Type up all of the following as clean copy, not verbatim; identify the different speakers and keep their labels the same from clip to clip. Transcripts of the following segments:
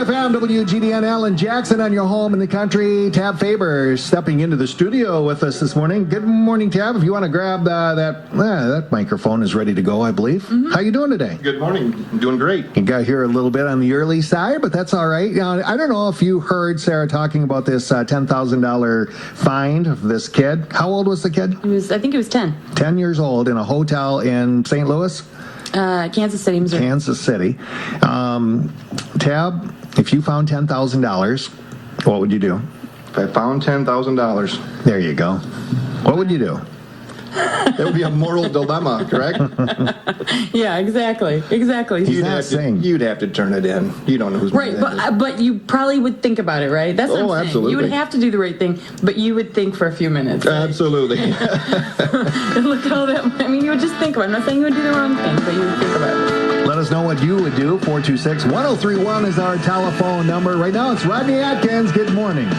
Speaker 1: FM, WGDN, Alan Jackson on your home in the country. Tab Faber stepping into the studio with us this morning. Good morning, Tab. If you want to grab that microphone is ready to go, I believe. Mm-hmm. How you doing today?
Speaker 2: Good morning. I'm doing great.
Speaker 1: You got here a little bit on the early side, but that's all right. I don't know if you heard Sarah talking about this $10,000 fine of this kid. How old was the kid?
Speaker 3: I think he was 10.
Speaker 1: 10 years old in a hotel in St. Louis?
Speaker 3: Kansas City, Missouri.
Speaker 1: Kansas City. Tab, if you found $10,000, what would you do?
Speaker 2: If I found $10,000,
Speaker 1: there you go. What would you do?
Speaker 2: It would be a moral dilemma, correct?
Speaker 3: Yeah, exactly.
Speaker 2: You'd have to turn it in. You don't know who's
Speaker 3: right, but you probably would think about it, right? That's what I'm saying.
Speaker 2: Absolutely.
Speaker 3: You would have to do the right thing, but you would think for a few minutes. Right?
Speaker 2: Absolutely.
Speaker 3: And look at all that. I mean, you would just think about it. I'm not saying you would do the wrong thing, but you would think about it.
Speaker 1: Let us know what you would do. 426-1031 is our telephone number. Right now, it's Rodney Atkins. Good morning.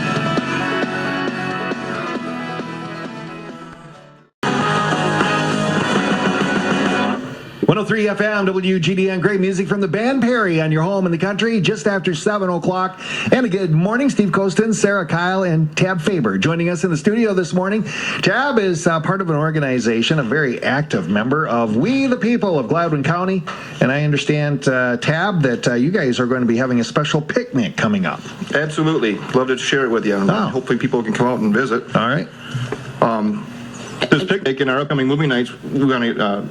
Speaker 1: 103 FM, WGDN. Great music from the band Perry on your home in the country just after 7 o'clock. And a good morning, Steve Costin, Sarah Kyle, and Tab Faber joining us in the studio this morning. Tab is part of an organization, a very active member of We the People of Gladwin County. And I understand, Tab, that you guys are going to be having a special picnic coming up.
Speaker 2: Absolutely. Love to share it with you. Hopefully people can come out and visit.
Speaker 1: All right.
Speaker 2: This picnic and our upcoming movie nights, we're going to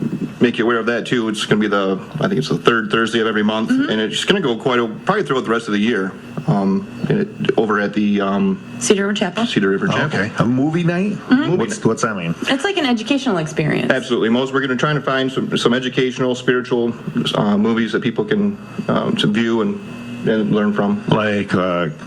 Speaker 2: make you aware of that too. It's going to be I think it's the third Thursday of every month, and it's going to go probably throughout the rest of the year. Over at the
Speaker 3: Cedar River Chapel.
Speaker 2: Cedar River Chapel.
Speaker 1: Okay, a movie night. Mm-hmm. What's that mean?
Speaker 3: It's like an educational experience.
Speaker 2: Absolutely. We're going to try to find some educational, spiritual movies that people can to view and learn from.
Speaker 1: Like,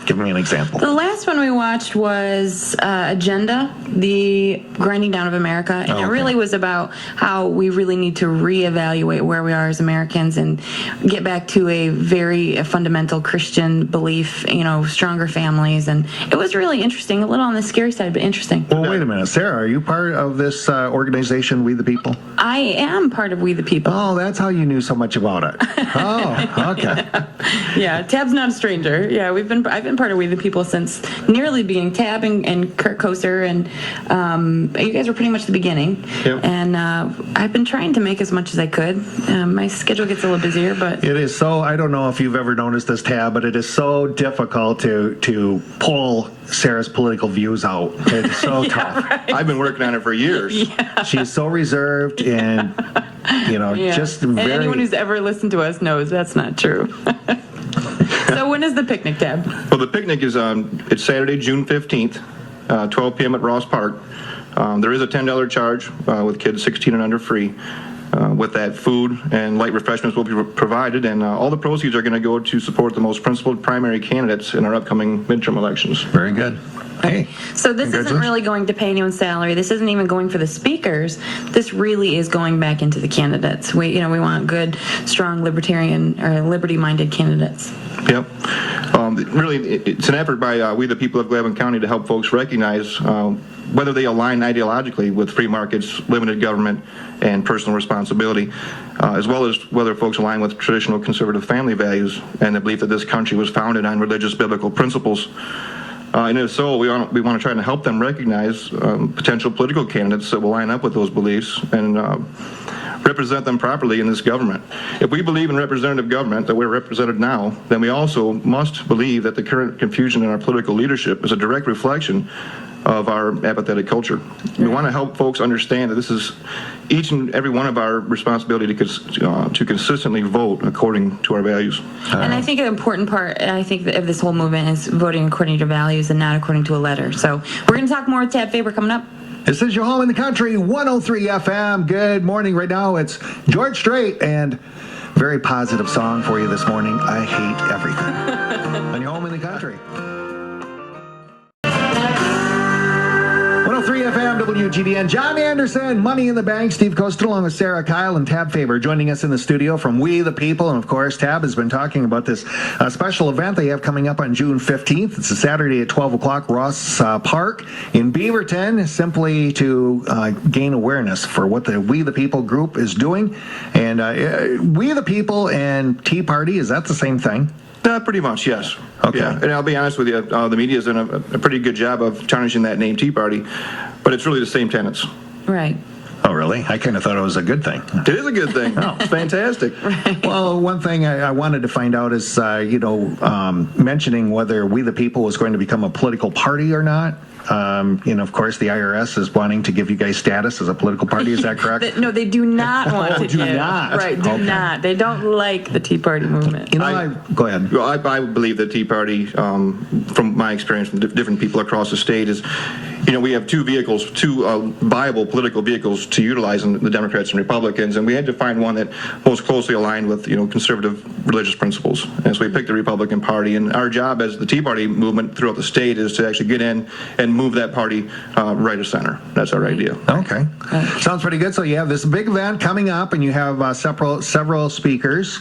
Speaker 1: give me an example.
Speaker 3: The last one we watched was Agenda, the grinding down of America, and it really was about how we really need to reevaluate where we are as Americans and get back to a very fundamental Christian belief, stronger families, and it was really interesting, a little on the scary side, but interesting.
Speaker 1: Well, wait a minute. Sarah, are you part of this organization, We the People?
Speaker 3: I am part of We the People.
Speaker 1: Oh, that's how you knew so much about it. Oh, okay.
Speaker 3: Yeah, Tab's not a stranger. Yeah, I've been part of We the People since nearly the beginning. Tab and Kurt Koser and you guys were pretty much the beginning.
Speaker 2: Yep.
Speaker 3: And I've been trying to make as much as I could. My schedule gets a little busier, but
Speaker 1: it is so. I don't know if you've ever noticed this, Tab, but it is so difficult to pull Sarah's political views out. It's so tough.
Speaker 3: Right.
Speaker 2: I've been working on it for years.
Speaker 3: Yeah.
Speaker 1: She's so reserved and just very.
Speaker 3: And anyone who's ever listened to us knows that's not true. So when is the picnic, Tab?
Speaker 2: Well, the picnic is it's Saturday, June 15th, 12 p.m. at Ross Park. There is a $10 charge with kids 16 and under free. With that, food and light refreshments will be provided, and all the proceeds are going to go to support the most principled primary candidates in our upcoming midterm elections.
Speaker 1: Very good. Hey.
Speaker 3: So this isn't really going to pay anyone's salary. This isn't even going for the speakers. This really is going back into the candidates. We want good, strong libertarian or liberty-minded candidates.
Speaker 2: Yep. Really, it's an effort by We the People of Gladwin County to help folks recognize whether they align ideologically with free markets, limited government, and personal responsibility, as well as whether folks align with traditional conservative family values and the belief that this country was founded on religious biblical principles. And if so, we want to try to help them recognize potential political candidates that will line up with those beliefs and represent them properly in this government. If we believe in representative government, that we're represented now, then we also must believe that the current confusion in our political leadership is a direct reflection of our apathetic culture. We want to help folks understand that this is each and every one of our responsibility to consistently vote according to our values.
Speaker 3: And I think an important part, of this whole movement is voting according to values and not according to a letter. So we're going to talk more with Tab Faber coming up.
Speaker 1: This is your home in the country, 103 FM. Good morning. Right now it's George Strait and very positive song for you this morning. I hate everything. On your home in the country. 103 FM, WGDN. John Anderson, Money in the Bank. Steve Coastal along with Sarah Kyle and Tab Faber joining us in the studio from We the People. And of course, Tab has been talking about this special event they have coming up on June 15th. It's a Saturday at 12 o'clock, Ross Park in Beaverton, simply to gain awareness for what the We the People group is doing. And We the People and Tea Party, is that the same thing?
Speaker 2: Pretty much, yes.
Speaker 1: Okay.
Speaker 2: Yeah, and I'll be honest with you, the media's done a pretty good job of tarnishing that name Tea Party, but it's really the same tenets.
Speaker 3: Right.
Speaker 1: Oh, really? I kind of thought it was a good thing.
Speaker 2: It is a good thing.
Speaker 1: Oh.
Speaker 2: It's fantastic.
Speaker 1: Well, one thing I wanted to find out is, mentioning whether We the People was going to become a political party or not. Of course, the IRS is wanting to give you guys status as a political party. Is that correct?
Speaker 3: No, they do not want to
Speaker 1: do
Speaker 3: give.
Speaker 1: not.
Speaker 3: Right, do
Speaker 1: Okay.
Speaker 3: not. They don't like the Tea Party movement.
Speaker 1: Go ahead.
Speaker 2: Well, I believe the Tea Party, from my experience from different people across the state, is, we have two vehicles, two viable political vehicles to utilize in the Democrats and Republicans, and we had to find one that most closely aligned with, conservative religious principles. And so we picked the Republican Party, and our job as the Tea Party movement throughout the state is to actually get in and move that party right of center. That's our idea.
Speaker 1: Okay. Sounds pretty good. So you have this big event coming up, and you have several speakers.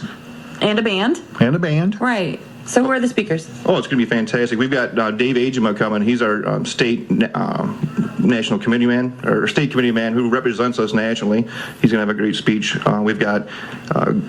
Speaker 3: And a band. Right. So who are the speakers?
Speaker 2: Oh, it's going to be fantastic. We've got Dave Agema coming. He's our state national committee man, or state committee man who represents us nationally. He's going to have a great speech. We've got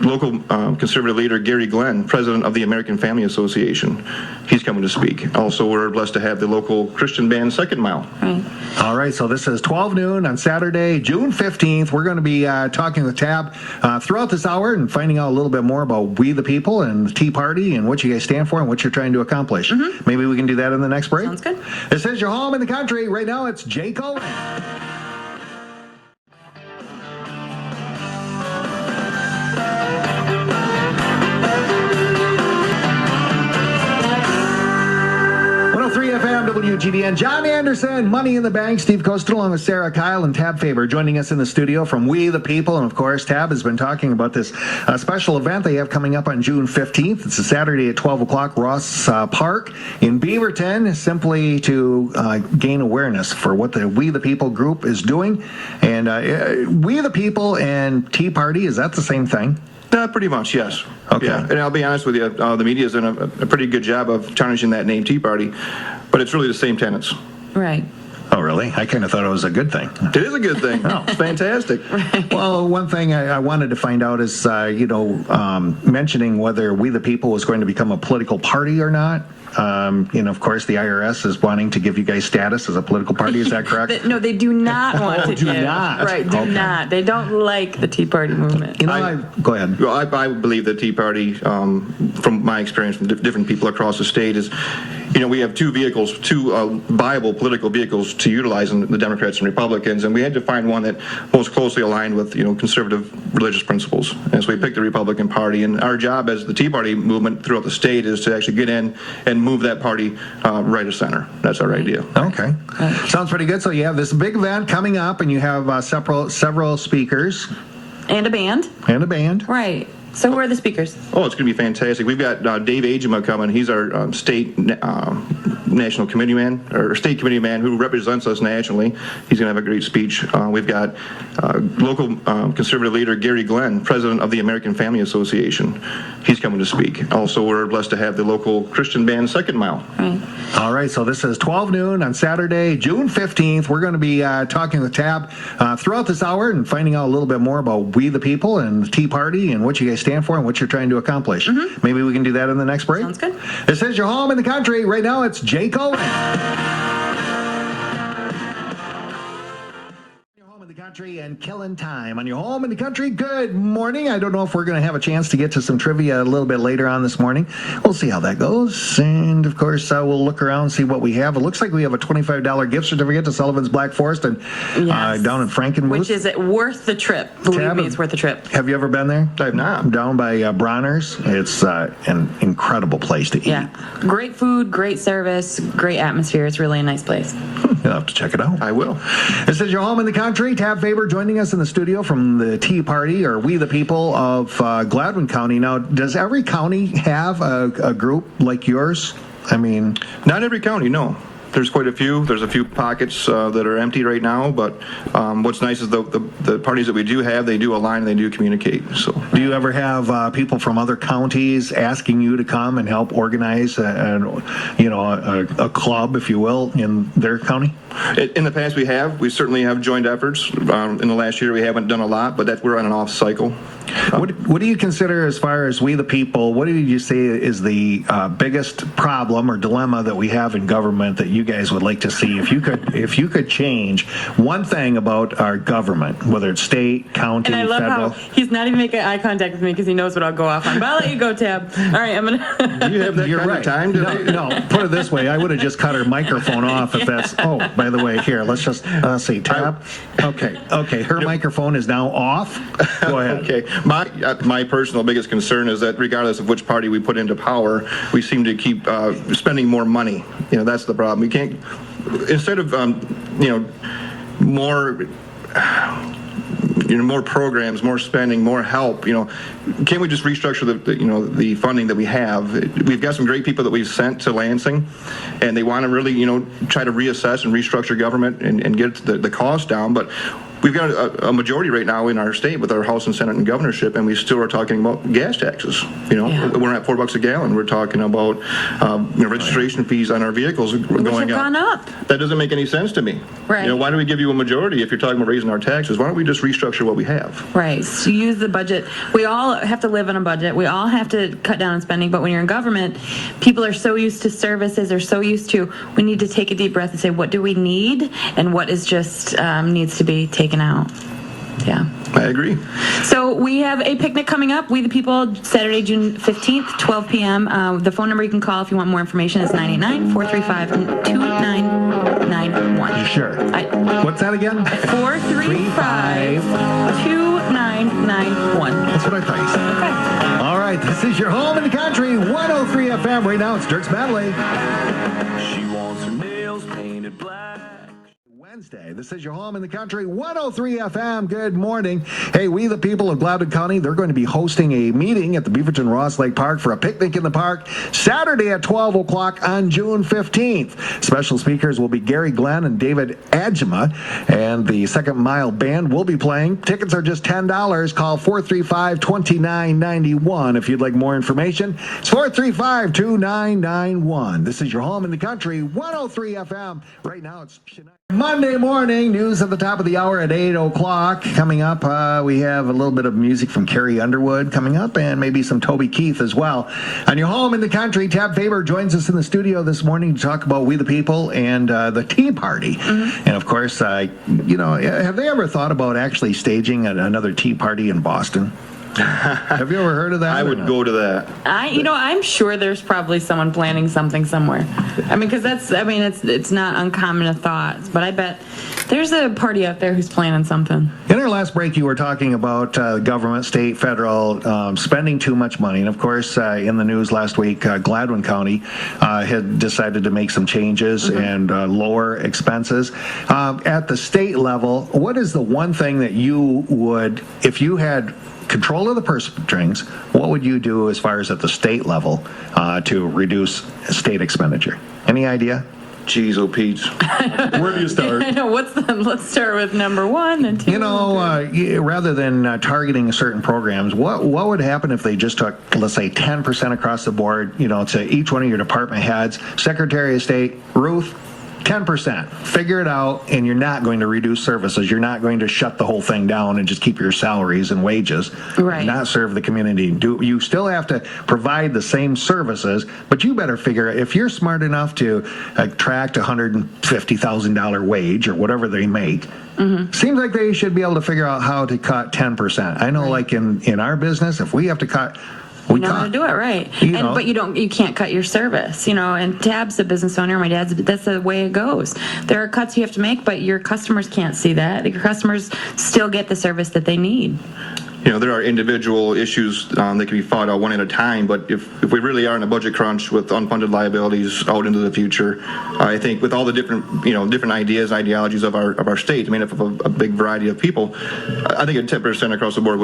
Speaker 2: local conservative leader Gary Glenn, president of the American Family Association. He's coming to speak. Also, we're blessed to have the local Christian band Second Mile.
Speaker 3: Right.
Speaker 1: All right, so this is 12 noon on Saturday, June 15th. We're going to be talking with Tab throughout this hour and finding out a little bit more about We the People and the Tea Party and what you guys stand for and what you're trying to accomplish. Maybe we can do that in the next break.
Speaker 3: Sounds good.
Speaker 1: This is your home in the country. Right now, it's Jake Owen. FM, WGDN, John Anderson, Money in the Bank, Steve Costa, along with Sarah Kyle and Tab Faber joining us in the studio from We the People. And of course, Tab has been talking about this special event they have coming up on June 15th. It's a Saturday at 12 o'clock, Ross Park in Beaverton, simply to gain awareness for what the We the People group is doing. And We the People and Tea Party, is that the same thing?
Speaker 2: Pretty much, yes.
Speaker 1: Okay.
Speaker 2: Yeah, and I'll be honest with you, the media's done a pretty good job of tarnishing that name Tea Party, but it's really the same tenets.
Speaker 3: Right.
Speaker 1: Oh, really? I kind of thought it was a good thing.
Speaker 2: It is a good thing. It's fantastic.
Speaker 1: Well, one thing I wanted to find out is, mentioning whether We the People was going to become a political party or not. Of course, the IRS is wanting to give you guys status as a political party. Is that correct?
Speaker 3: No, they do not want to
Speaker 1: do
Speaker 3: give.
Speaker 1: not.
Speaker 3: Right, do
Speaker 1: Okay.
Speaker 3: not. They don't like the Tea Party movement.
Speaker 1: Go ahead.
Speaker 2: Well, I believe the Tea Party, from my experience from different people across the state, is, we have two vehicles, two viable political vehicles to utilize in the Democrats and Republicans, and we had to find one that most closely aligned with, conservative religious principles. And so we picked the Republican Party, and our job as the Tea Party movement throughout the state is to actually get in and move that party right of center. That's our idea.
Speaker 1: Okay. Sounds pretty good. So you have this big event coming up, and you have several speakers.
Speaker 3: And a band. Right. So who are the speakers?
Speaker 2: Oh, it's going to be fantastic. We've got Dave Agema coming. He's our state national committee man, or state committee man who represents us nationally. He's going to have a great speech. We've got local conservative leader Gary Glenn, president of the American Family Association. He's coming to speak. Also, we're blessed to have the local Christian band Second Mile.
Speaker 3: Right.
Speaker 1: All right, so this is 12 noon on Saturday, June 15th. We're going to be talking with Tab throughout this hour and finding out a little bit more about We the People and the Tea Party and what you guys stand for and what you're trying to accomplish. Maybe we can do that in the next break.
Speaker 3: Sounds good.
Speaker 1: This is your home in the country. Right now, it's Jake Owen. Country and killing time on your home in the country. Good morning. I don't know if we're going to have a chance to get to some trivia a little bit later on this morning. We'll see how that goes. And of course, we'll look around and see what we have. It looks like we have a $25 gift certificate to Sullivan's Black Forest and down in Frankenmuth.
Speaker 3: Which is worth the trip. Believe me, it's worth the trip.
Speaker 1: Have you ever been there?
Speaker 2: I have not.
Speaker 1: Down by Bronner's. It's an incredible place to eat.
Speaker 3: Yeah. Great food, great service, great atmosphere. It's really a nice place.
Speaker 1: You'll have to check it out.
Speaker 2: I will.
Speaker 1: This is your home in the country. Tab Faber joining us in the studio from the Tea Party, or We the People of Gladwin County. Now, does every county have a group like yours? I mean,
Speaker 2: not every county, no. There's quite a few. There's a few pockets that are empty right now, but what's nice is the parties that we do have, they do align and they do communicate. So,
Speaker 1: Do you ever have people from other counties asking you to come and help organize a club, if you will, in their county?
Speaker 2: in the past we have. We certainly have joint efforts. In the last year we haven't done a lot, but we're on an off cycle.
Speaker 1: What do you consider, as far as we the people, what did you say is the biggest problem or dilemma that we have in government that you guys would like to see? If you could change one thing about our government, whether it's state, county,
Speaker 3: And I love
Speaker 1: federal.
Speaker 3: how he's not even making eye contact with me because he knows what I'll go off on. But I'll let you go, Tab. All right, I'm gonna.
Speaker 2: Do you have that
Speaker 1: You're
Speaker 2: kind
Speaker 1: right.
Speaker 2: of time?
Speaker 1: No, put it this way. I would have just cut her microphone off if that's. Oh, by the way, here, let's just see. Tab. Okay. Her microphone is now off. Go ahead.
Speaker 2: Okay. My personal biggest concern is that regardless of which party we put into power, we seem to keep spending more money. That's the problem. We can't, instead of more programs, more spending, more help. Can't we just restructure the funding that we have? We've got some great people that we've sent to Lansing, and they want to really try to reassess and restructure government and get the cost down. But we've got a majority right now in our state with our House and Senate and governorship, and we still are talking about gas taxes. We're at $4 a gallon. We're talking about registration fees on our vehicles going up.
Speaker 3: Gone up.
Speaker 2: That doesn't make any sense to me.
Speaker 3: Right.
Speaker 2: Why do we give you a majority if you're talking about raising our taxes? Why don't we just restructure what we have?
Speaker 3: Right. So use the budget. We all have to live on a budget. We all have to cut down on spending. But when you're in government, people are so used to services, are so used to, we need to take a deep breath and say, what do we need? And what is just needs to be taken out. Yeah.
Speaker 2: I agree.
Speaker 3: So we have a picnic coming up, We the People, Saturday, June 15th, 12 p.m. The phone number you can call if you want more information is 989-435-2991.
Speaker 1: Sure. What's that again?
Speaker 3: 435-2991.
Speaker 1: That's what I thought you said.
Speaker 3: Okay.
Speaker 1: All right, this is your home in the country, 103 FM. Right now, it's Dirks Medley.
Speaker 4: She wants her nails painted black.
Speaker 1: Wednesday. This is your home in the country, 103 FM. Good morning. Hey, We the People of Gladwin County, they're going to be hosting a meeting at the Beaverton Ross Lake Park for a picnic in the park Saturday at 12 o'clock on June 15th. Special speakers will be Gary Glenn and David Adjema, and the Second Mile Band will be playing. Tickets are just $10. Call 435-2991 if you'd like more information. It's 435-2991. This is your home in the country, 103 FM. Right now, it's Monday morning, news at the top of the hour at 8 o'clock. Coming up, we have a little bit of music from Carrie Underwood coming up, and maybe some Toby Keith as well. On your home in the country, Tab Faber joins us in the studio this morning to talk about We the People and the Tea Party. Mm-hmm. And of course, have they ever thought about actually staging another Tea Party in Boston? Have you ever heard of that?
Speaker 2: I would go to that.
Speaker 3: I'm sure there's probably someone planning something somewhere. Because it's not uncommon a thought. But I bet there's a party out there who's planning something.
Speaker 1: In our last break, you were talking about government, state, federal, spending too much money. And of course, in the news last week, Gladwin County had decided to make some changes and lower expenses. At the state level, what is the one thing that you would, if you had control of the purse strings, what would you do as far as at the state level to reduce state expenditure? Any idea?
Speaker 2: Jeez, oh Pete. Where do you start?
Speaker 3: I know. Let's start with number one and two.
Speaker 1: Rather than targeting certain programs, what would happen if they just took, let's say, 10% across the board, to each one of your department heads, Secretary of State, Ruth, 10%. Figure it out, and you're not going to reduce services. You're not going to shut the whole thing down and just keep your salaries and wages.
Speaker 3: Right.
Speaker 1: Not serve the community. You still have to provide the same services, but you better figure out, if you're smart enough to attract $150,000 wage or whatever they make, seems like they should be able to figure out how to cut 10%. I know, like in our business, if we have to cut, we
Speaker 3: know how to do it, right? But you can't cut your service, And Tab's a business owner. My dad's. That's the way it goes. There are cuts you have to make, but your customers can't see that. Your customers still get the service that they need.
Speaker 2: there are individual issues that can be fought out one at a time, but if we really are in a budget crunch with unfunded liabilities out into the future, I think with all the different ideas, ideologies of our state, made up of a big variety of people, I think a 10% across the board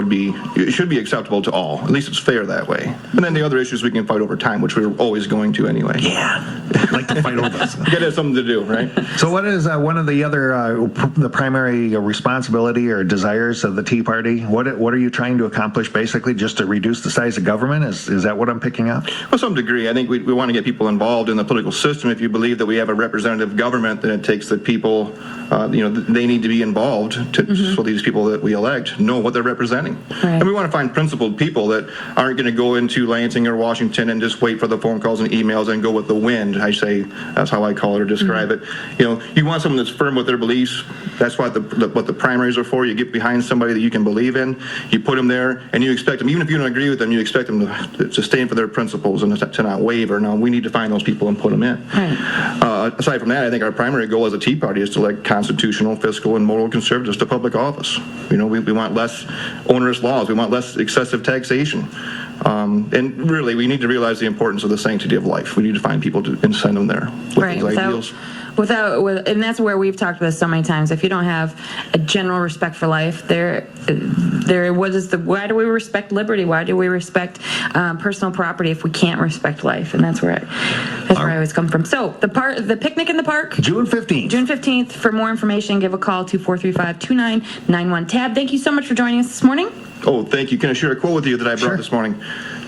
Speaker 2: should be acceptable to all. At least it's fair that way. And then the other issues we can fight over time, which we're always going to anyway.
Speaker 1: Yeah, I'd like to fight over this.
Speaker 2: You gotta have something to do, right?
Speaker 1: So what is one of the other, the primary responsibility or desires of the Tea Party? What are you trying to accomplish, basically, just to reduce the size of government? Is that what I'm picking up?
Speaker 2: Well, some degree. I think we want to get people involved in the political system. If you believe that we have a representative government, then it takes the people, they need to be involved so these people that we elect know what they're representing.
Speaker 3: Right.
Speaker 2: And we want to find principled people that aren't going to go into Lansing or Washington and just wait for the phone calls and emails and go with the wind. I say, that's how I call it or describe it. You want someone that's firm with their beliefs. That's what the primaries are for. You get behind somebody that you can believe in. You put them there, and you expect them, even if you don't agree with them, you expect them to stand for their principles and to not waver. Now, we need to find those people and put them in.
Speaker 3: Right.
Speaker 2: Aside from that, I think our primary goal as a Tea Party is to elect constitutional, fiscal, and moral conservatives to public office. We want less onerous laws. We want less excessive taxation. And really, we need to realize the importance of the sanctity of life. We need to find people and send them there with these ideals.
Speaker 3: And that's where we've talked about this so many times. If you don't have a general respect for life, why do we respect liberty? Why do we respect personal property if we can't respect life? And that's where I always come from. So the picnic in the park,
Speaker 1: June 15th.
Speaker 3: June 15th. For more information, give a call to 435-2991. Tab, thank you so much for joining us this morning.
Speaker 2: Oh, thank you. Can I share a quote with you that I brought this morning?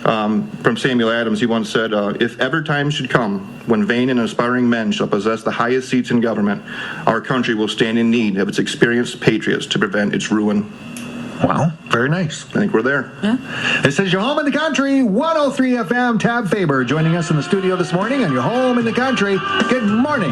Speaker 2: From Samuel Adams. He once said, if ever time should come when vain and aspiring men shall possess the highest seats in government, our country will stand in need of its experienced patriots to prevent its ruin.
Speaker 1: Wow, very nice.
Speaker 2: I think we're there.
Speaker 3: Yeah.
Speaker 1: This is Your Home in the Country, 103 FM. Tab Faber joining us in the studio this morning on Your Home in the Country. Good morning.